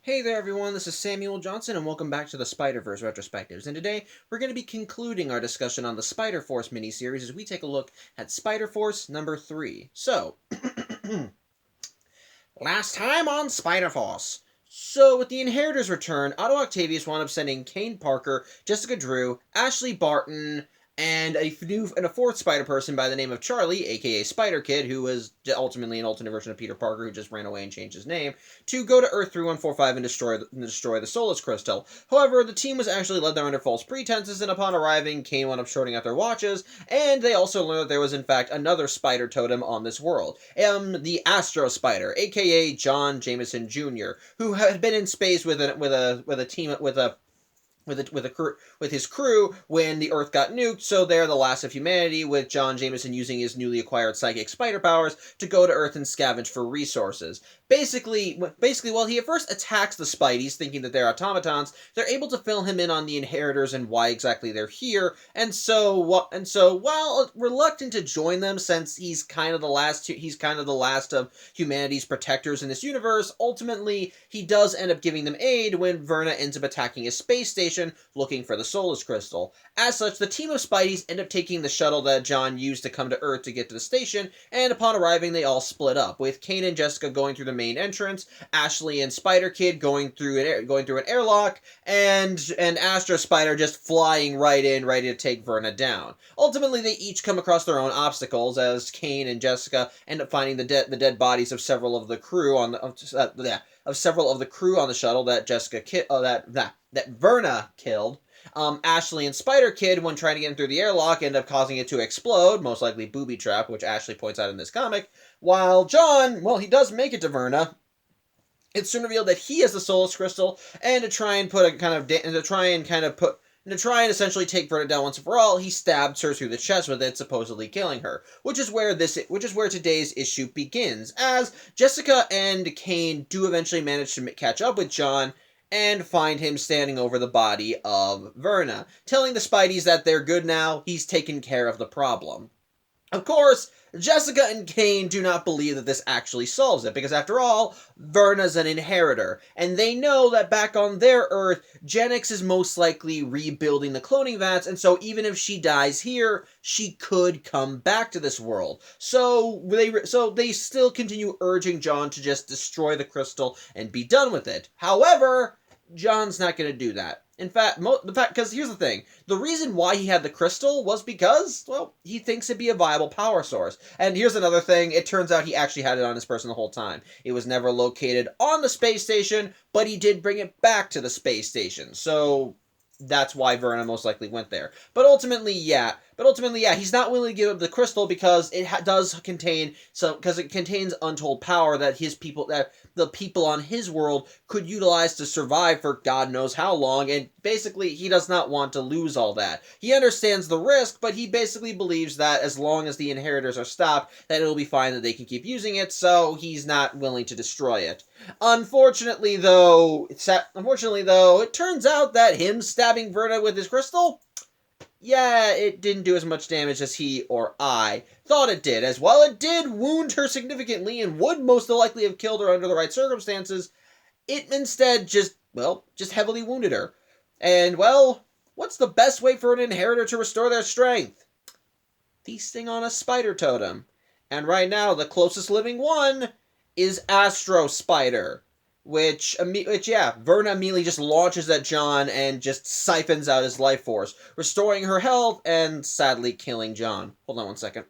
Hey there everyone, this is Samuel Johnson and welcome back to the Spider-Verse Retrospectives. And today we're going to be concluding our discussion on the Spider-Force miniseries as we take a look at Spider-Force number 3. So, last time on Spider-Force. So, with the Inheritors' return, Otto Octavius wound up sending Kane Parker, Jessica Drew, Ashley Barton, and a fourth Spider-Person by the name of Charlie, aka Spider-Kid, who was ultimately an alternate version of Peter Parker who just ran away and changed his name, to go to Earth 3145 and destroy the Solus Crystal. However, the team was actually led there under false pretenses, and upon arriving, Kane wound up shorting out their watches, and they also learned that there was in fact another Spider Totem on this world, the Astro Spider, aka John Jameson Jr., who had been in space with his crew when the Earth got nuked, so they're the last of humanity, with John Jameson using his newly acquired psychic spider powers to go to Earth and scavenge for resources. Basically, while he at first attacks the Spideys, thinking that they're automatons, they're able to fill him in on the Inheritors and why exactly they're here. And so, while reluctant to join them, since he's kind of the last of humanity's protectors in this universe, ultimately he does end up giving them aid when Verna ends up attacking his space station looking for the Solus Crystal. As such, the team of Spideys end up taking the shuttle that John used to come to Earth to get to the station, and upon arriving, they all split up, with Kane and Jessica going through the main entrance, Ashley and Spider-Kid going through an airlock, and Astro Spider just flying right in, ready to take Verna down. Ultimately, they each come across their own obstacles, as Kane and Jessica end up finding the dead bodies of several of the crew on the shuttle that Verna killed. Ashley and Spider-Kid, when trying to get in through the airlock, end up causing it to explode, most likely booby trap, which Ashley points out in this comic, while John, well, he does make it to Verna. It's soon revealed that he has the Solus Crystal, and to try and essentially take Verna down once and for all, he stabs her through the chest with it, supposedly killing her. Which is where today's issue begins, as Jessica and Kane do eventually manage to catch up with John and find him standing over the body of Verna, telling the Spideys that they're good now, he's taken care of the problem. Of course, Jessica and Kane do not believe that this actually solves it, because after all, Verna's an inheritor, and they know that back on their Earth, Genix is most likely rebuilding the cloning vats, and so even if she dies here, she could come back to this world. So they still continue urging John to just destroy the crystal and be done with it. However, John's not going to do that. In fact, because here's the thing. The reason why he had the crystal was because, well, he thinks it'd be a viable power source. And here's another thing. It turns out he actually had it on his person the whole time. It was never located on the space station, but he did bring it back to the space station. So that's why Verna most likely went there. But ultimately, yeah, he's not willing to give up the crystal because it contains untold power that the people on his world could utilize to survive for God knows how long, and basically he does not want to lose all that. He understands the risk, but he basically believes that as long as the Inheritors are stopped, that it'll be fine, that they can keep using it, so he's not willing to destroy it. Unfortunately though, it turns out that him stabbing Verna with his crystal, yeah, it didn't do as much damage as he or I thought it did. As while it did wound her significantly and would most likely have killed her under the right circumstances, it instead just heavily wounded her. And, well, what's the best way for an inheritor to restore their strength? Feasting on a spider totem. And right now, the closest living one is Astro Spider. Which, Verna immediately just launches at John and just siphons out his life force, restoring her health and sadly killing John. Hold on one second.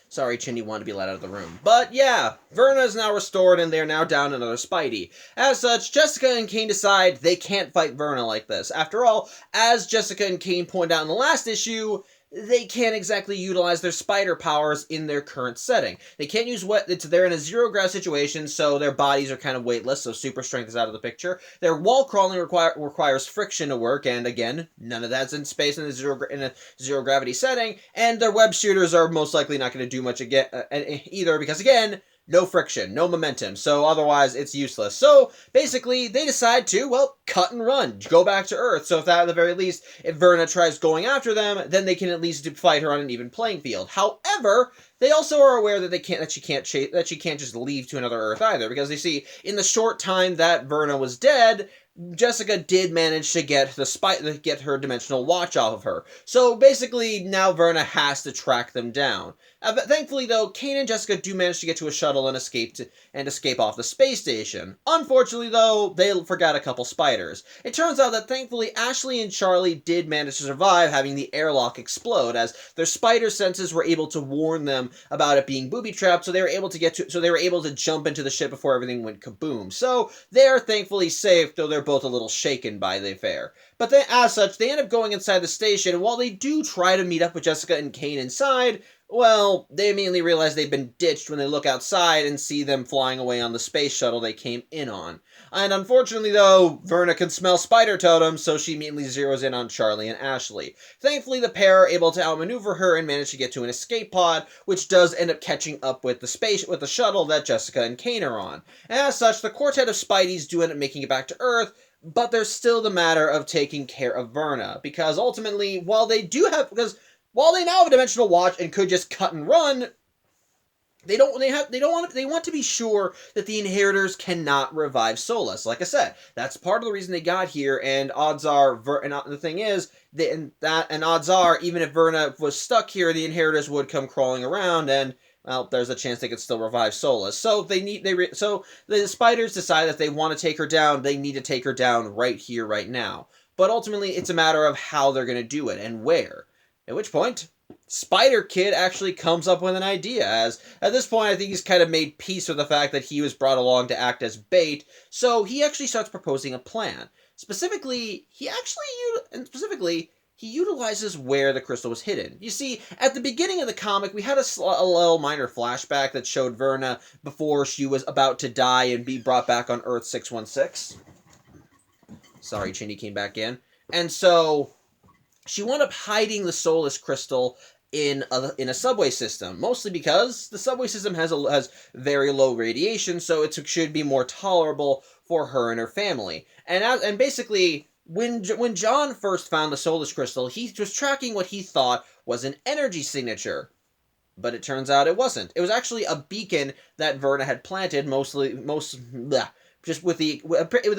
Sorry, Chindy wanted to be let out of the room. But yeah, Verna is now restored and they're now down another Spidey. As such, Jessica and Kane decide they can't fight Verna like this. After all, as Jessica and Kane point out in the last issue, they can't exactly utilize their spider powers in their current setting. They can't use they're in a zero-gravity situation, so their bodies are kind of weightless, so super strength is out of the picture. Their wall crawling requires friction to work, and again, none of that's in space in a zero-gravity setting, and their web shooters are most likely not going to do much either, because again, no friction, no momentum, so otherwise it's useless. So basically, they decide to, well, cut and run, go back to Earth. So if that, at the very least, if Verna tries going after them, then they can at least fight her on an even playing field. However, they also are aware that she can't just leave to another Earth either, because they see in the short time that Verna was dead, Jessica did manage to get her dimensional watch off of her. So basically, now Verna has to track them down. But thankfully, though, Kane and Jessica do manage to get to a shuttle and escape off the space station. Unfortunately, though, they forgot a couple spiders. It turns out that thankfully Ashley and Charlie did manage to survive having the airlock explode, as their spider senses were able to warn them about it being booby-trapped, so they were able to jump into the ship before everything went kaboom. So they are thankfully safe, though they're both a little shaken by the affair. But then, as such, they end up going inside the station, and while they do try to meet up with Jessica and Kane inside, well, they immediately realize they've been ditched when they look outside and see them flying away on the space shuttle they came in on. And unfortunately, though, Verna can smell spider totems, so she immediately zeroes in on Charlie and Ashley. Thankfully, the pair are able to outmaneuver her and manage to get to an escape pod, which does end up catching up with the shuttle that Jessica and Kane are on. And as such, the quartet of Spideys do end up making it back to Earth, but there's still the matter of taking care of Verna, because ultimately, while they now have a dimensional watch and could just cut and run, they want to be sure that the inheritors cannot revive Solus. Like I said, that's part of the reason they got here, and odds are, the thing is, odds are, even if Verna was stuck here, the inheritors would come crawling around, and well, there's a chance they could still revive Solus. So so the spiders decide that they want to take her down. They need to take her down right here, right now. But ultimately, it's a matter of how they're going to do it and where. At which point, Spider Kid actually comes up with an idea, as at this point I think he's kind of made peace with the fact that he was brought along to act as bait, so he actually starts proposing a plan. Specifically, he utilizes where the crystal was hidden. You see, at the beginning of the comic, we had a little minor flashback that showed Verna before she was about to die and be brought back on Earth 616. Sorry, Chinny came back in. And so she wound up hiding the Solus crystal in a subway system, mostly because the subway system has very low radiation, so it should be more tolerable for her and her family. And basically, when John first found the Solus crystal, he was tracking what he thought was an energy signature. But it turns out it wasn't. It was actually a beacon that Verna had planted, the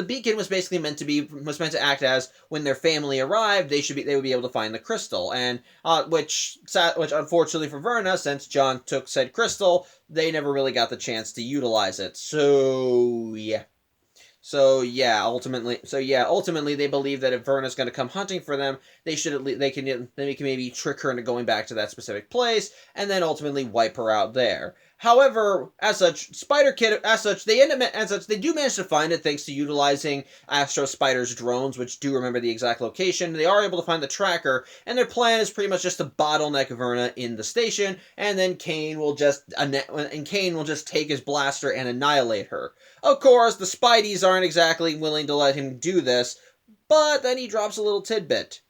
beacon was basically meant to act as when their family arrived, they would be able to find the crystal, and which unfortunately for Verna, since John took said crystal, they never really got the chance to utilize it. Ultimately they believe that if Verna's going to come hunting for them, they can maybe trick her into going back to that specific place and then ultimately wipe her out there. However, they do manage to find it thanks to utilizing Astro Spider's drones, which do remember the exact location. They are able to find the tracker, and their plan is pretty much just to bottleneck Verna in the station, and then Kane will just take his blaster and annihilate her. Of course, the Spideys aren't exactly willing to let him do this, but then he drops a little tidbit.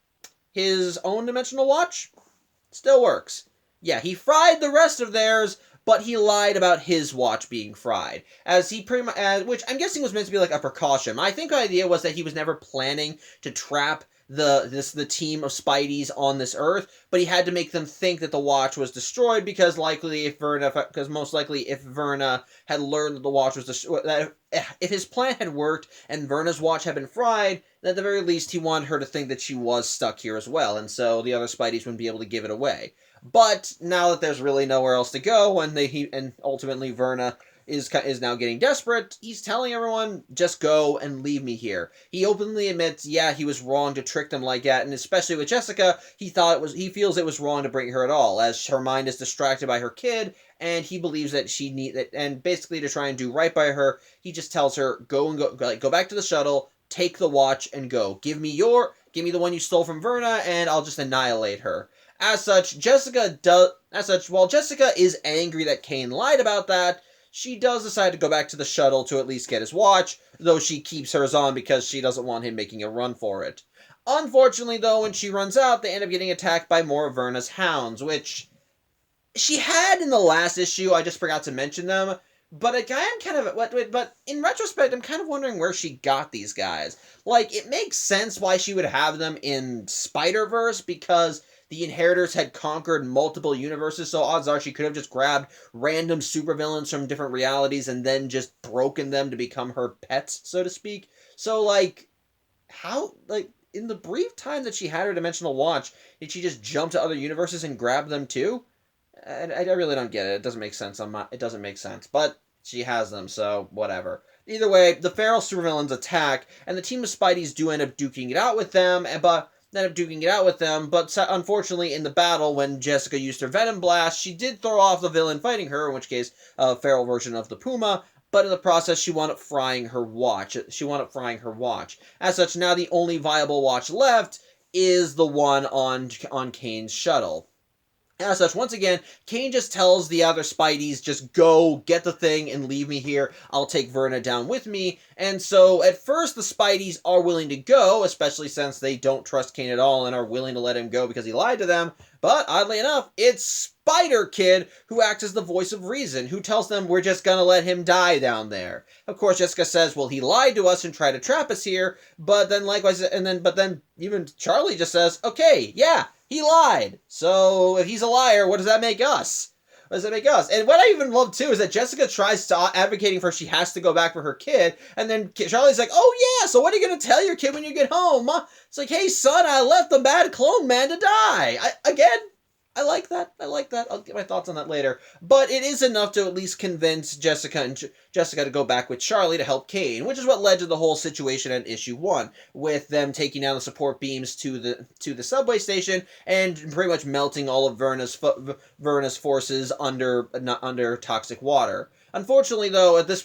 His own dimensional watch still works. Yeah, he fried the rest of theirs, but he lied about his watch being fried, which I'm guessing was meant to be like a precaution. I think the idea was that he was never planning to trap the team of Spideys on this Earth, but he had to make them think that the watch was destroyed because most likely if Verna had learned that the watch was destroyed, if his plan had worked and Verna's watch had been fried, then at the very least he wanted her to think that she was stuck here as well, and so the other Spideys wouldn't be able to give it away. But now that there's really nowhere else to go, and ultimately Verna is now getting desperate, he's telling everyone, just go and leave me here. He openly admits, yeah, he was wrong to trick them like that, and especially with Jessica, he feels it was wrong to bring her at all, as her mind is distracted by her kid, and he believes that and basically to try and do right by her, he just tells her, go back to the shuttle, take the watch, and go. Give me the one you stole from Verna, and I'll just annihilate her. While Jessica is angry that Kane lied about that, she does decide to go back to the shuttle to at least get his watch, though she keeps hers on because she doesn't want him making a run for it. Unfortunately, though, when she runs out, they end up getting attacked by more of Verna's hounds, which she had in the last issue, I just forgot to mention them, But I am kind of, but in retrospect, I'm kind of wondering where she got these guys. Like, it makes sense why she would have them in Spider-Verse, because the Inheritors had conquered multiple universes, so odds are she could have just grabbed random supervillains from different realities and then just broken them to become her pets, so to speak. So, like, how, like, in the brief time that she had her dimensional watch, did she just jump to other universes and grab them too? I really don't get it. It doesn't make sense. It doesn't make sense. But she has them, so whatever. Either way, the feral supervillains attack, and the team of Spideys do end up duking it out with them, but unfortunately in the battle, when Jessica used her Venom Blast, she did throw off the villain fighting her, in which case, a feral version of the Puma, but in the process, she wound up frying her watch. As such, now the only viable watch left is the one on Kane's shuttle. As such, once again, Kane just tells the other Spideys, just go, get the thing, and leave me here. I'll take Verna down with me. And so, at first, the Spideys are willing to go, especially since they don't trust Kane at all and are willing to let him go because he lied to them. But, oddly enough, it's Spider-Kid who acts as the voice of reason, who tells them we're just gonna let him die down there. Of course, Jessica says, well, he lied to us and tried to trap us here, but then even Charlie just says, okay, yeah, he lied. So if he's a liar, what does that make us? And what I even love too is that Jessica tries to advocating for she has to go back for her kid, and then Charlie's like, "Oh yeah, so what are you gonna tell your kid when you get home?" It's like, "Hey son, I left the bad clone man to die." I like that. I'll get my thoughts on that later. But it is enough to at least convince Jessica to go back with Charlie to help Kane, which is what led to the whole situation in issue 1, with them taking down the support beams to the subway station and pretty much melting all of Verna's forces under toxic water. Unfortunately, though, this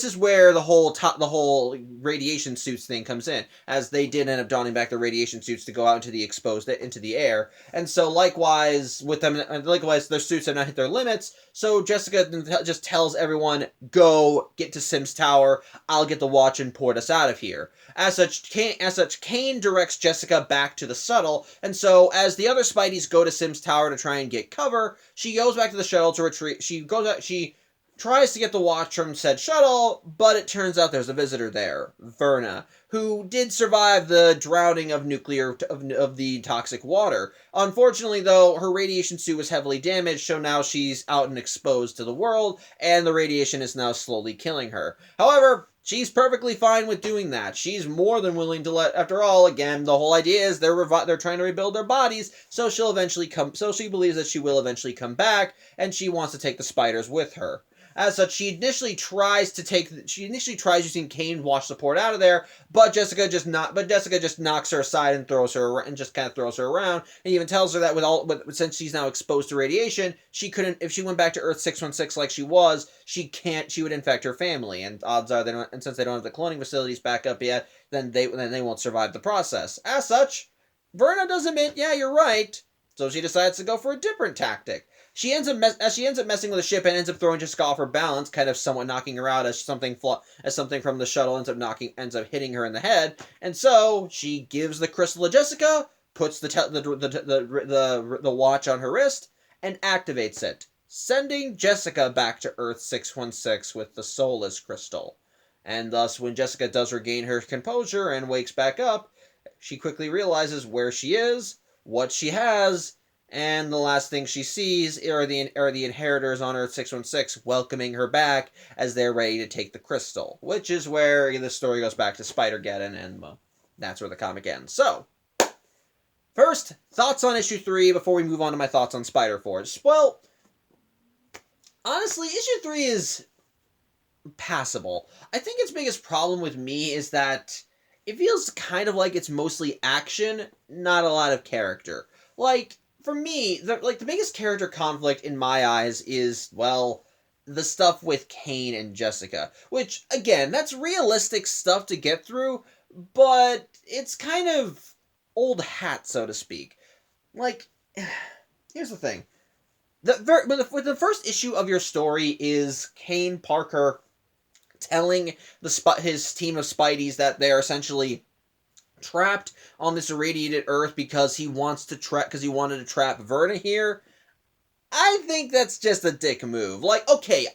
is where the whole radiation suits thing comes in, as they did end up donning back their radiation suits to go out into the air, and so likewise their suits have not hit their limits. So Jessica just tells everyone, "Go get to Sims Tower. I'll get the watch and port us out of here." As such, Kane directs Jessica back to the shuttle, and so as the other Spideys go to Sims Tower to try and get cover, she goes back to the shuttle to retreat. She tries to get the watch from said shuttle, but it turns out there's a visitor there, Verna, who did survive the drowning of the toxic water. Unfortunately, though, her radiation suit was heavily damaged, so now she's out and exposed to the world, and the radiation is now slowly killing her. However, she's perfectly fine with doing that. She's more than willing to after all, again, the whole idea is they're trying to rebuild their bodies, so she believes that she will eventually come back, and she wants to take the spiders with her. As such, she initially tries using Kane watch support out of there, but Jessica just knocks her aside and throws her around, and even tells her that since she's now exposed to radiation, she couldn't, if she went back to Earth 616 like she would infect her family, and odds are since they don't have the cloning facilities back up yet, then they won't survive the process. As such, Verna does admit, yeah, you're right, so she decides to go for a different tactic. She ends up messing with the ship and ends up throwing Jessica off her balance, kind of somewhat knocking her out as something from the shuttle ends up hitting her in the head. And so she gives the crystal to Jessica, puts the watch on her wrist, and activates it, sending Jessica back to Earth 616 with the soulless crystal. And thus, when Jessica does regain her composure and wakes back up, she quickly realizes where she is, what she has, and the last thing she sees are the Inheritors on Earth 616 welcoming her back as they're ready to take the crystal, which is where the story goes back to Spider-Geddon, and that's where the comic ends. So, first, thoughts on issue 3 before we move on to my thoughts on Spider-Force. Well, honestly, issue 3 is passable. I think its biggest problem with me is that it feels kind of like it's mostly action, not a lot of character. Like, for me, the biggest character conflict in my eyes is, well, the stuff with Kane and Jessica. Which, again, that's realistic stuff to get through, but it's kind of old hat, so to speak. Like, here's the thing. With the first issue of your story is Kane Parker telling his team of Spideys that they're essentially trapped on this irradiated Earth because he wanted to trap Verna here. I think that's just a dick move. Like, okay,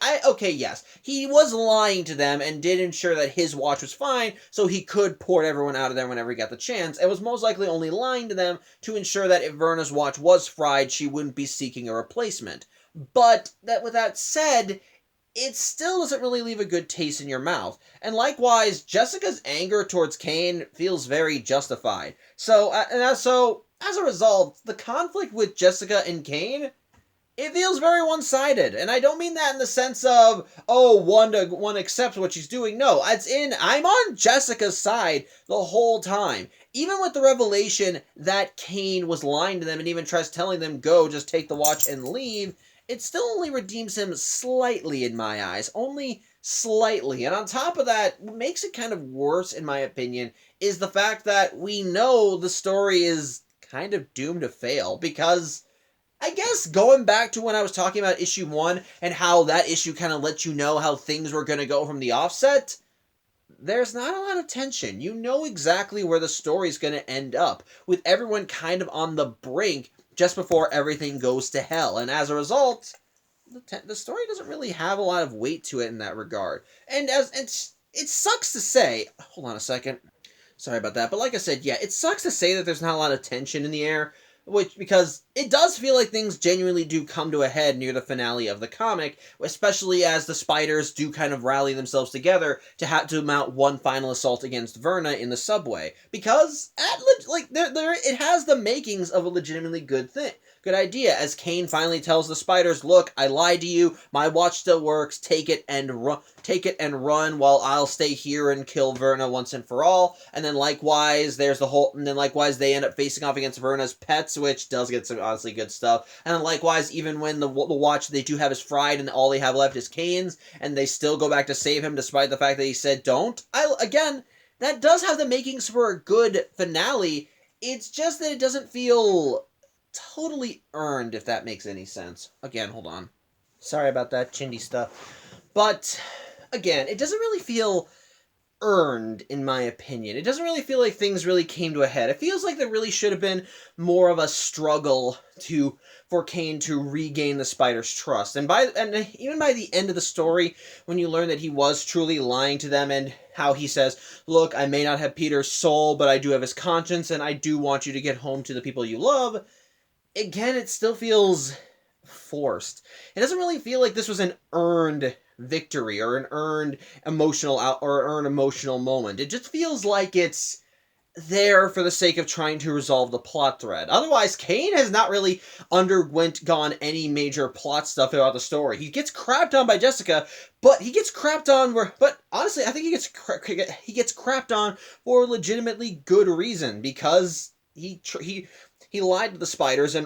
yes, he was lying to them and did ensure that his watch was fine, so he could port everyone out of there whenever he got the chance, and was most likely only lying to them to ensure that if Verna's watch was fried, she wouldn't be seeking a replacement. But, with that said, it still doesn't really leave a good taste in your mouth. And likewise, Jessica's anger towards Kane feels very justified. So, as a result, the conflict with Jessica and Kane, it feels very one-sided, and I don't mean that in the sense of, oh, one accepts what she's doing. No, I'm on Jessica's side the whole time. Even with the revelation that Kane was lying to them and even tries telling them, go, just take the watch and leave, it still only redeems him slightly in my eyes. Only slightly. And on top of that, what makes it kind of worse, in my opinion, is the fact that we know the story is kind of doomed to fail, because I guess going back to when I was talking about issue 1 and how that issue kind of let you know how things were going to go from the offset, there's not a lot of tension. You know exactly where the story's going to end up, with everyone kind of on the brink just before everything goes to hell. And as a result, the story doesn't really have a lot of weight to it in that regard. And it sucks to say, hold on a second. Sorry about that. But like I said, yeah, it sucks to say that there's not a lot of tension in the air, because it does feel like things genuinely do come to a head near the finale of the comic, especially as the Spiders do kind of rally themselves together to mount one final assault against Verna in the subway. Because it has the makings of a legitimately good idea, as Kane finally tells the Spiders, look, I lied to you, my watch still works, take it and run while I'll stay here and kill Verna once and for all. And then likewise, they end up facing off against Verna's pets, which does get some honestly good stuff. And then likewise, even when the watch they do have is fried and all they have left is Kane's, and they still go back to save him despite the fact that he said don't. Again, that does have the makings for a good finale. It's just that it doesn't feel totally earned, if that makes any sense. Again, hold on. Sorry about that chindy stuff. But, again, it doesn't really feel earned, in my opinion. It doesn't really feel like things really came to a head. It feels like there really should have been more of a struggle for Kane to regain the Spider's trust. And even by the end of the story, when you learn that he was truly lying to them, and how he says, look, I may not have Peter's soul, but I do have his conscience, and I do want you to get home to the people you love, again, it still feels forced. It doesn't really feel like this was an earned victory or an earned emotional moment. It just feels like it's there for the sake of trying to resolve the plot thread. Otherwise, Kane has not really gone any major plot stuff throughout the story. He gets crapped on by Jessica, but honestly, I think he gets crapped on for a legitimately good reason, because he lied to the Spiders and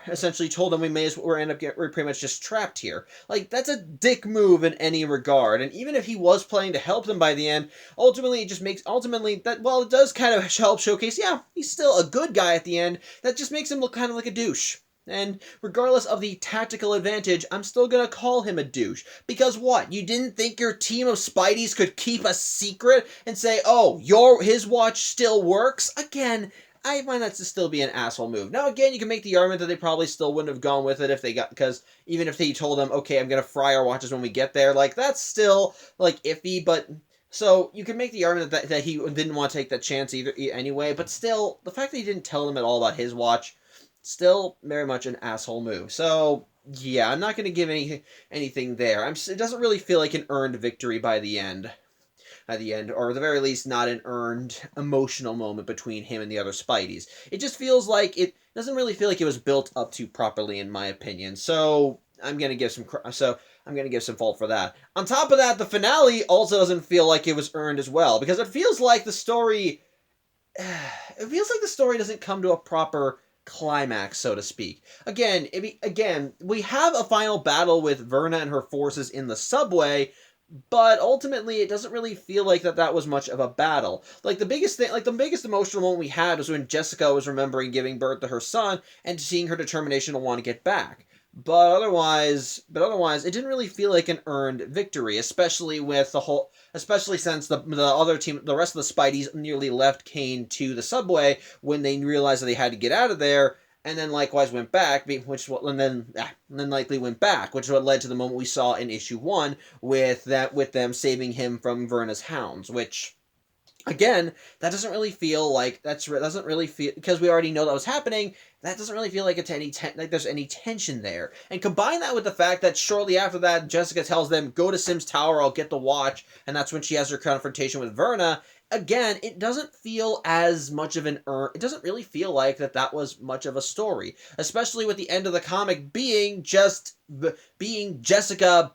essentially told them we're pretty much just trapped here. Like, that's a dick move in any regard. And even if he was planning to help them by the end, it does kind of help showcase, yeah, he's still a good guy at the end. That just makes him look kind of like a douche. And regardless of the tactical advantage, I'm still gonna call him a douche. Because what? You didn't think your team of Spideys could keep a secret and say, oh, his watch still works? Again, I find that to still be an asshole move. Now, again, you can make the argument that they probably still wouldn't have gone with it because even if they told them, okay, I'm going to fry our watches when we get there, like, that's still, like, iffy, but, so, you can make the argument that he didn't want to take that chance anyway, but still, the fact that he didn't tell them at all about his watch, still very much an asshole move. So, yeah, I'm not going to give anything there. It doesn't really feel like an earned victory by the end. Or at the very least, not an earned emotional moment between him and the other Spideys. It just feels like it doesn't really feel like it was built up to properly, in my opinion. So I'm gonna give some fault for that. On top of that, the finale also doesn't feel like it was earned as well, because it feels like the story doesn't come to a proper climax, so to speak. Again, we have a final battle with Verna and her forces in the subway, but ultimately, it doesn't really feel like that was much of a battle. Like, the biggest emotional moment we had was when Jessica was remembering giving birth to her son and seeing her determination to want to get back. But otherwise, it didn't really feel like an earned victory, especially since the other team, the rest of the Spideys nearly left Kane to the subway when they realized that they had to get out of there. and then likewise went back, and then likely went back, which is what led to the moment we saw in issue 1 with them saving him from Verna's hounds, which. Again, that doesn't really feel like doesn't really feel, because we already know that was happening. That doesn't really feel like it's like there's any tension there. And combine that with the fact that shortly after that, Jessica tells them, "Go to Sim's tower. I'll get the watch," and that's when she has her confrontation with Verna. Again, it doesn't feel as much of it doesn't really feel like that was much of a story, especially with the end of the comic being Jessica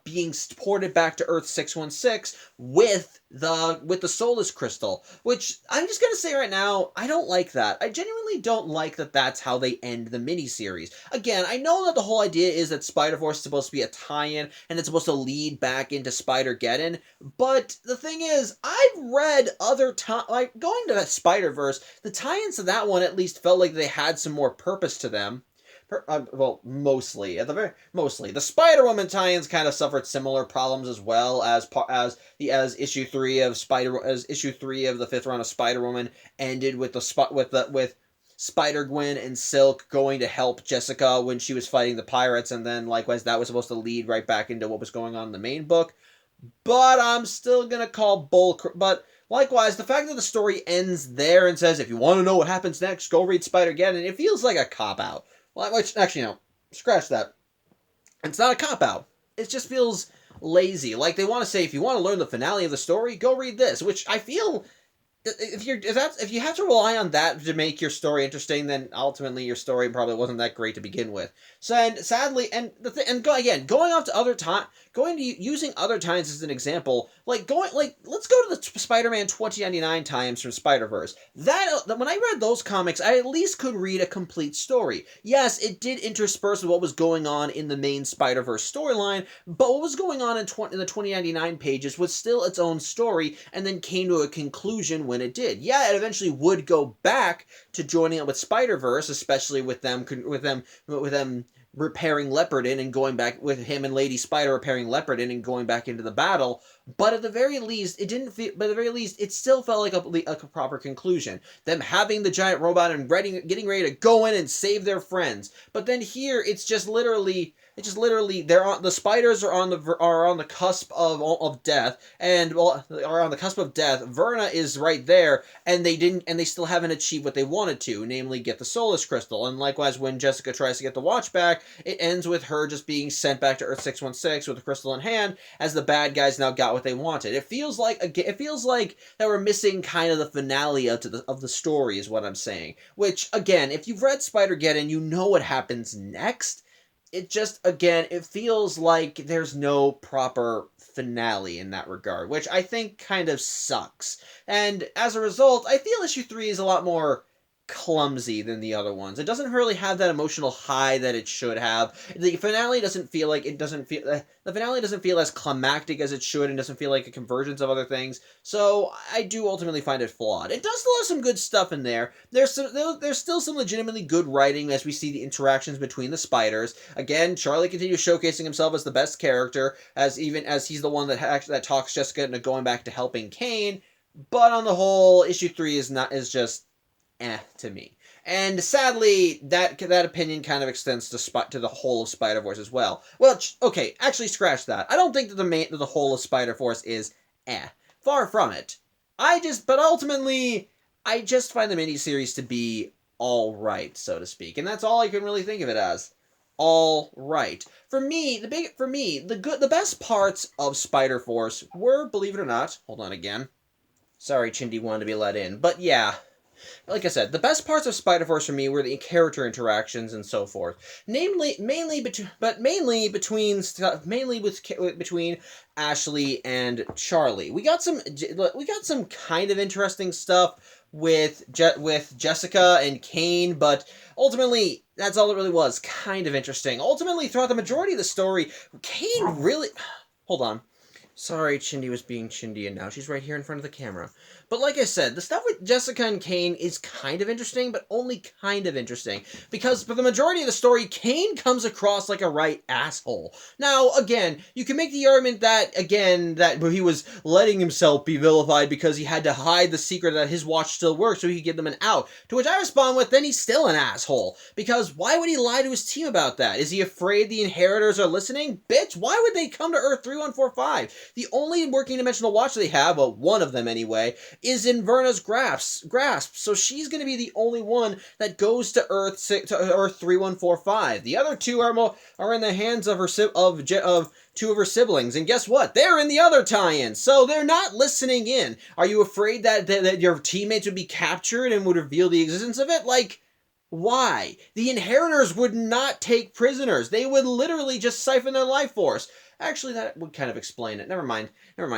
being ported back to Earth 616 with the Soulless Crystal, which I'm just gonna say right now, I don't like that. I genuinely don't like that that's how they end the miniseries. Again, I know that the whole idea is that Spider-Force is supposed to be a tie-in, and it's supposed to lead back into Spider-Geddon, but the thing is, I've read other like, going to Spider-Verse, the tie-ins to that one at least felt like they had some more purpose to them. Well, mostly. The Spider-Woman tie-ins kind of suffered similar problems as well as issue 3 of the 5th run of Spider-Woman ended with with Spider-Gwen and Silk going to help Jessica when she was fighting the pirates, and then likewise that was supposed to lead right back into what was going on in the main book. But I'm still gonna call but likewise, the fact that the story ends there and says, if you want to know what happens next, go read Spider-Geddon, it feels like a cop-out. Well, which, actually, no. Scratch that. It's not a cop-out. It just feels lazy. Like, they want to say, if you want to learn the finale of the story, go read this. Which I feel, if you have to rely on that to make your story interesting, then ultimately your story probably wasn't that great to begin with. So, and sadly, going off to other time, using other times as an example, let's go to the Spider-Man 2099 times from Spider-Verse. That when I read those comics, I at least could read a complete story. Yes, it did intersperse with what was going on in the main Spider-Verse storyline, but what was going on in the 2099 pages was still its own story, and then came to a conclusion when it did. Yeah, it eventually would go back to joining up with Spider-Verse, especially with them repairing Leopardon and going back with him and Lady Spider repairing Leopardon and going back into the battle. But at the very least, it still felt like a proper conclusion. Them having the giant robot and getting ready to go in and save their friends. But then here, it's just literally the spiders are on the cusp of death, and are on the cusp of death. Verna is right there, and they still haven't achieved what they wanted to, namely get the Soulless Crystal. And likewise, when Jessica tries to get the watch back, it ends with her just being sent back to Earth 616 with the crystal in hand, as the bad guys now got what they wanted. It feels like that we're missing kind of the finale of the story, is what I'm saying. Which, again, if you've read Spider-Geddon, you know what happens next. It just, again, it feels like there's no proper finale in that regard, which I think kind of sucks. And as a result, I feel issue 3 is a lot more clumsy than the other ones. It doesn't really have that emotional high that it should have. The finale doesn't feel as climactic as it should, and doesn't feel like a convergence of other things. So I do ultimately find it flawed. It does still have some good stuff in there. There's still some legitimately good writing as we see the interactions between the spiders. Again, Charlie continues showcasing himself as the best character, as he's the one that talks Jessica into going back to helping Kane. But on the whole, issue 3 is just to me. And sadly, that opinion kind of extends to the whole of Spider-Verse as well. Well, okay, actually scratch that. I don't think that the whole of Spider-Verse is far from it. But ultimately, I just find the miniseries to be alright, so to speak. And that's all I can really think of it as. All right. For me, the best parts of Spider-Force were, believe it or not, hold on again. Sorry, Chindy wanted to be let in. But yeah, like I said, the best parts of Spider-Verse for me were the character interactions and so forth. Mainly between Ashley and Charlie. We got some kind of interesting stuff with Jessica and Kane, but ultimately that's all it really was. Kind of interesting. Ultimately, throughout the majority of the story, Kane really. Hold on. Sorry, Chindy was being Chindy, and now she's right here in front of the camera. But like I said, the stuff with Jessica and Kane is kind of interesting, but only kind of interesting. Because for the majority of the story, Kane comes across like a right asshole. Now, again, you can make the argument that, again, that he was letting himself be vilified because he had to hide the secret that his watch still works so he could give them an out. To which I respond with, then he's still an asshole. Because why would he lie to his team about that? Is he afraid the inheritors are listening? Bitch, why would they come to Earth 3145? The only working dimensional watch they have, well, one of them anyway, is in Verna's grasp. So she's going to be the only one that goes to Earth 3145. The other two are in the hands of two of her siblings, and guess what? They're in the other tie-in, so they're not listening in. Are you afraid that your teammates would be captured and would reveal the existence of it? Like, why? The inheritors would not take prisoners. They would literally just siphon their life force. Actually, that would kind of explain it. Never mind,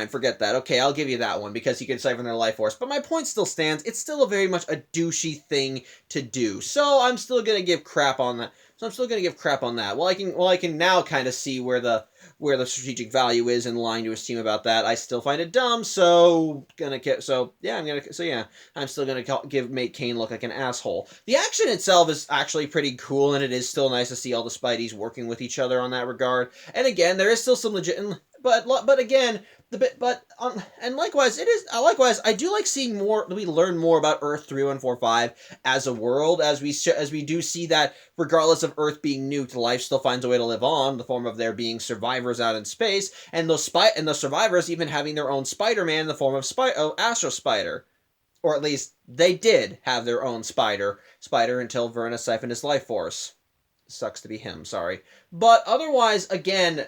forget that. Okay, I'll give you that one, because he could siphon their life force. But my point still stands. It's still a very much a douchey thing to do. So I'm still going to give crap on that. Well, I can now kind of see where the strategic value is in lying to his team about that. I still find it dumb, so I'm still gonna make Kane look like an asshole. The action itself is actually pretty cool, and it is still nice to see all the Spideys working with each other on that regard. And again, there is still some legit, but again, and likewise, I do like seeing more. We learn more about Earth 3145 as a world, as we do see that regardless of Earth being nuked, life still finds a way to live on, in the form of there being survivors out in space, and those survivors even having their own Spider-Man in the form of Astro Spider. Or at least they did have their own Spider until Verna siphoned his life force. Sucks to be him, sorry. But otherwise, again,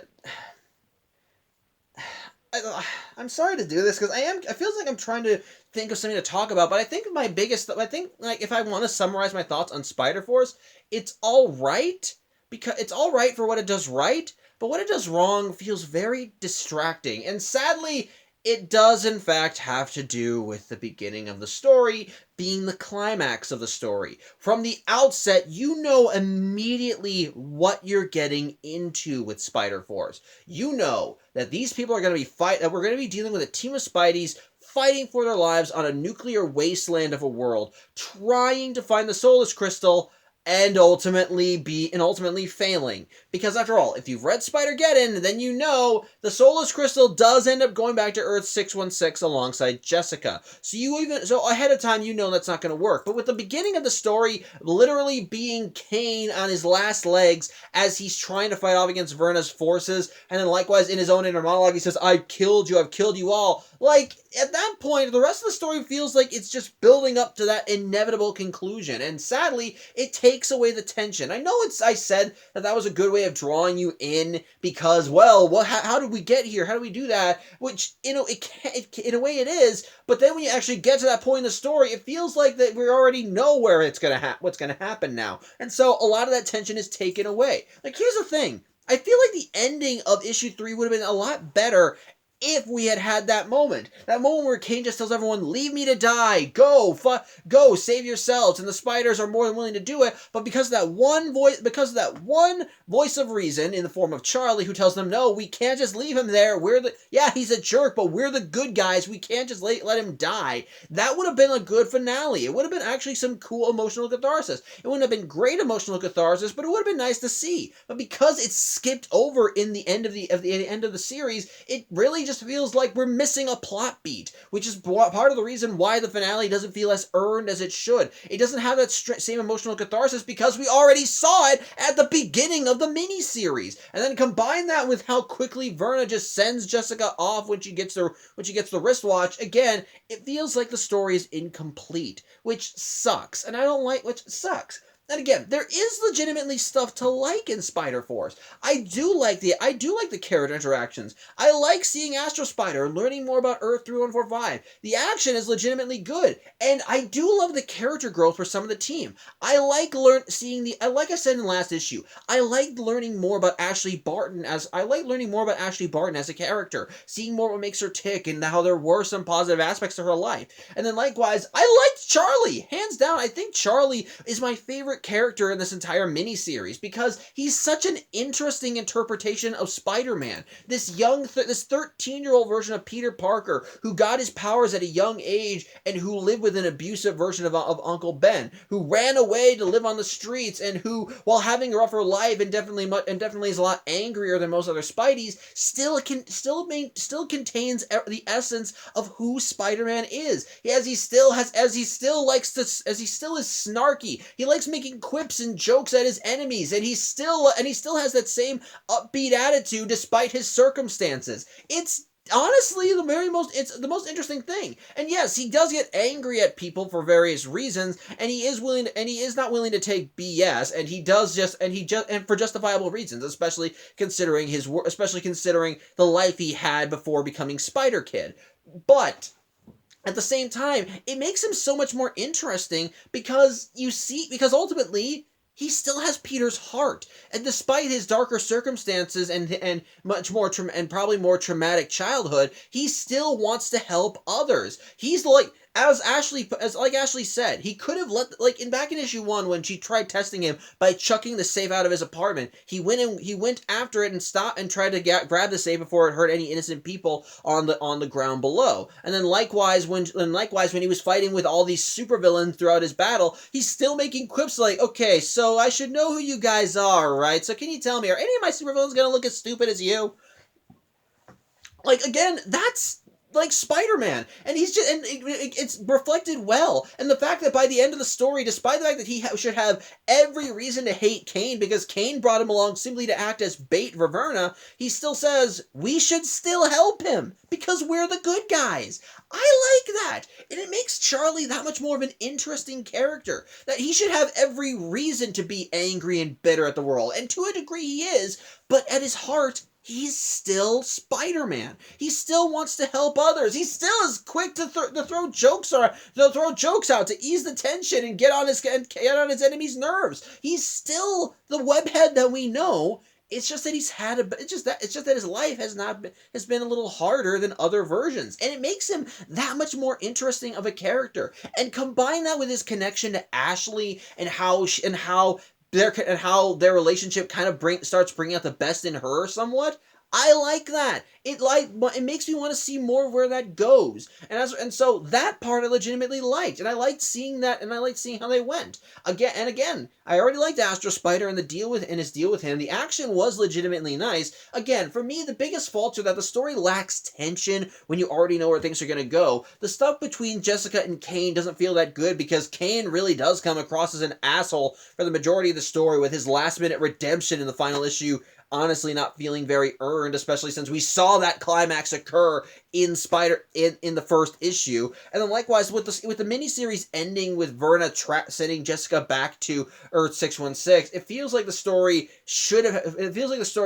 I'm sorry to do this, because it feels like I'm trying to think of something to talk about, but I think if I want to summarize my thoughts on Spider-Force, it's alright, because it's alright for what it does right, but what it does wrong feels very distracting, and sadly, it does in fact have to do with the beginning of the story being the climax of the story. From the outset, you know immediately what you're getting into with Spider-Force. You know that these people are going to be that we're going to be dealing with a team of Spideys fighting for their lives on a nuclear wasteland of a world, trying to find the Solus Crystal, and ultimately failing. Because after all, if you've read Spider-Geddon, then you know the Solus Crystal does end up going back to Earth 616 alongside Jessica. So ahead of time, you know that's not going to work. But with the beginning of the story literally being Kane on his last legs as he's trying to fight off against Verna's forces, and then likewise in his own inner monologue, he says, I've killed you all. Like, at that point, the rest of the story feels like it's just building up to that inevitable conclusion. And sadly, it takes away the tension. I know I said that was a good way of drawing you in because, well, how did we get here? How do we do that? Which, in a way it is, but then when you actually get to that point in the story, it feels like that we already know where what's going to happen now. And so a lot of that tension is taken away. Like, here's the thing. I feel like the ending of issue 3 would have been a lot better if we had that moment. That moment where Kane just tells everyone, leave me to die, go, save yourselves, and the Spiders are more than willing to do it, but because of that one voice of reason in the form of Charlie who tells them, no, we can't just leave him there, he's a jerk, but we're the good guys, we can't just let him die. That would have been a good finale. It would have been actually some cool emotional catharsis. It wouldn't have been great emotional catharsis, but it would have been nice to see. But because it's skipped over in the end of the series, it really just feels like we're missing a plot beat, which is part of the reason why the finale doesn't feel as earned as it should. It doesn't have that same emotional catharsis because we already saw it at the beginning of the miniseries. And then combine that with how quickly Verna just sends Jessica off when she gets the wristwatch. Again, it feels like the story is incomplete, which sucks. Which sucks. And again, there is legitimately stuff to like in Spider-Force. I do like the character interactions. I like seeing Astro Spider and learning more about Earth 3145. The action is legitimately good. And I do love the character growth for some of the team. I like like I said in the last issue, I like learning more about Ashley Barton as a character. Seeing more what makes her tick and how there were some positive aspects to her life. And then likewise, I liked Charlie. Hands down, I think Charlie is my favorite favorite character in this entire miniseries because he's such an interesting interpretation of Spider-Man. This 13-year-old version of Peter Parker who got his powers at a young age and who lived with an abusive version of Uncle Ben, who ran away to live on the streets and who, while having a rougher life and definitely is a lot angrier than most other Spideys, still contains the essence of who Spider-Man is. As he still is snarky. He likes making quips and jokes at his enemies, and he still has that same upbeat attitude despite his circumstances. It's honestly it's the most interesting thing. And yes, he does get angry at people for various reasons, and he is not willing to take BS, and for justifiable reasons, especially considering the life he had before becoming Spider-Kid. But at the same time, it makes him so much more interesting because ultimately he still has Peter's heart, and despite his darker circumstances and probably more traumatic childhood, he still wants to help others. He's like, as Ashley said, he could have back in issue 1 when she tried testing him by chucking the safe out of his apartment. He went after it and stopped and tried to grab the safe before it hurt any innocent people on the ground below. And then likewise when he was fighting with all these supervillains throughout his battle, he's still making quips like, okay, so I should know who you guys are, right? So can you tell me, are any of my supervillains gonna look as stupid as you? Like, again, that's like Spider-Man, and it's reflected well. And the fact that by the end of the story, despite the fact that he should have every reason to hate Kane because Kane brought him along simply to act as bait for Verna, he still says we should still help him because we're the good guys. I like that, and it makes Charlie that much more of an interesting character, that he should have every reason to be angry and bitter at the world, and to a degree he is, but at his heart, he's still Spider-Man. He still wants to help others. He still is quick to throw jokes out to ease the tension and get on his enemy's nerves. He's still the webhead that we know. It's just that his life has been a little harder than other versions, and it makes him that much more interesting of a character. And combine that with his connection to Ashley and how their relationship kind of starts bringing out the best in her somewhat. I like that. It makes me want to see more of where that goes. And so that part I legitimately liked. And I liked seeing that, and I liked seeing how they went. Again, I already liked Astro Spider and his deal with him. The action was legitimately nice. Again, for me, the biggest faults are that the story lacks tension when you already know where things are going to go. The stuff between Jessica and Kane doesn't feel that good because Kane really does come across as an asshole for the majority of the story, with his last-minute redemption in the final issue honestly not feeling very earned, especially since we saw that climax occur in the first issue. And then likewise with the miniseries ending with Verna sending Jessica back to Earth 616, it feels like the story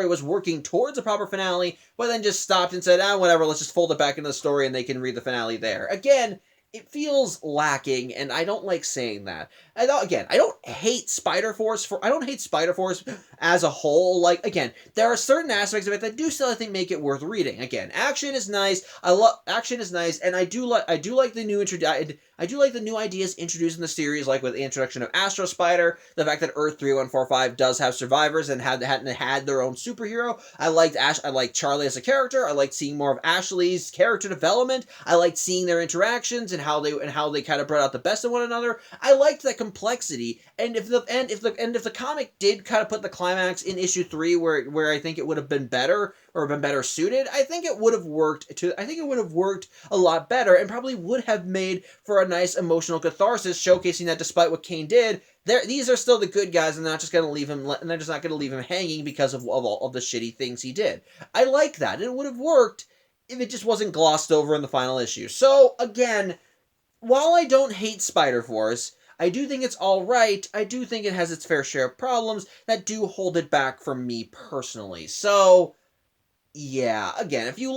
was working towards a proper finale, but then just stopped and said, whatever, let's just fold it back into the story and they can read the finale there. Again, it feels lacking, and I don't like saying that. I don't hate Spider-Force as a whole. Like, again, there are certain aspects of it that do still, I think, make it worth reading. Again, action is nice. Action is nice, and I do like the new ideas introduced in the series, like with the introduction of Astro Spider, the fact that Earth 3145 does have survivors and had their own superhero. I liked Charlie as a character. I liked seeing more of Ashley's character development. I liked seeing their interactions and how they kind of brought out the best in one another. I liked that complexity, and if the comic did kind of put the climax in issue 3 where I think it would have been better or been better suited, I think it would have worked a lot better and probably would have made for a nice emotional catharsis, showcasing that despite what Kane did, these are still the good guys, and they're not just going to leave him hanging because of all of the shitty things he did. I like that, and it would have worked if it just wasn't glossed over in the final issue. So again, while I don't hate Spider-Force, I do think it's alright. I do think it has its fair share of problems that do hold it back from me personally. So, yeah, again, if you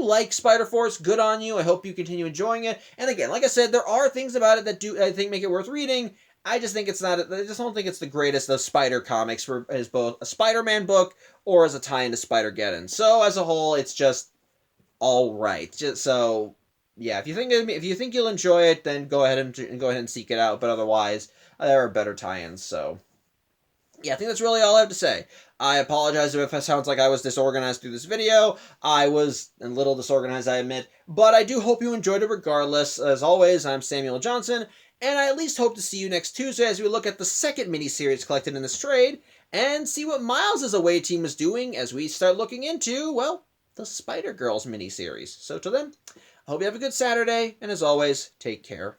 like Spider-Force, good on you. I hope you continue enjoying it. And again, like I said, there are things about it that I think make it worth reading. I just don't think it's the greatest of Spider comics as both a Spider-Man book or as a tie-in to Spider-Geddon. So, as a whole, it's just alright. So, yeah, if you think you'll enjoy it, then go ahead and seek it out. But otherwise, there are better tie-ins. So yeah, I think that's really all I have to say. I apologize if it sounds like I was disorganized through this video. I was a little disorganized, I admit, but I do hope you enjoyed it regardless. As always, I'm Samuel Johnson, and I at least hope to see you next Tuesday as we look at the second miniseries collected in this trade and see what Miles' away team is doing as we start looking into, well, the Spider-Girls miniseries. So till then, I hope you have a good Saturday, and as always, take care.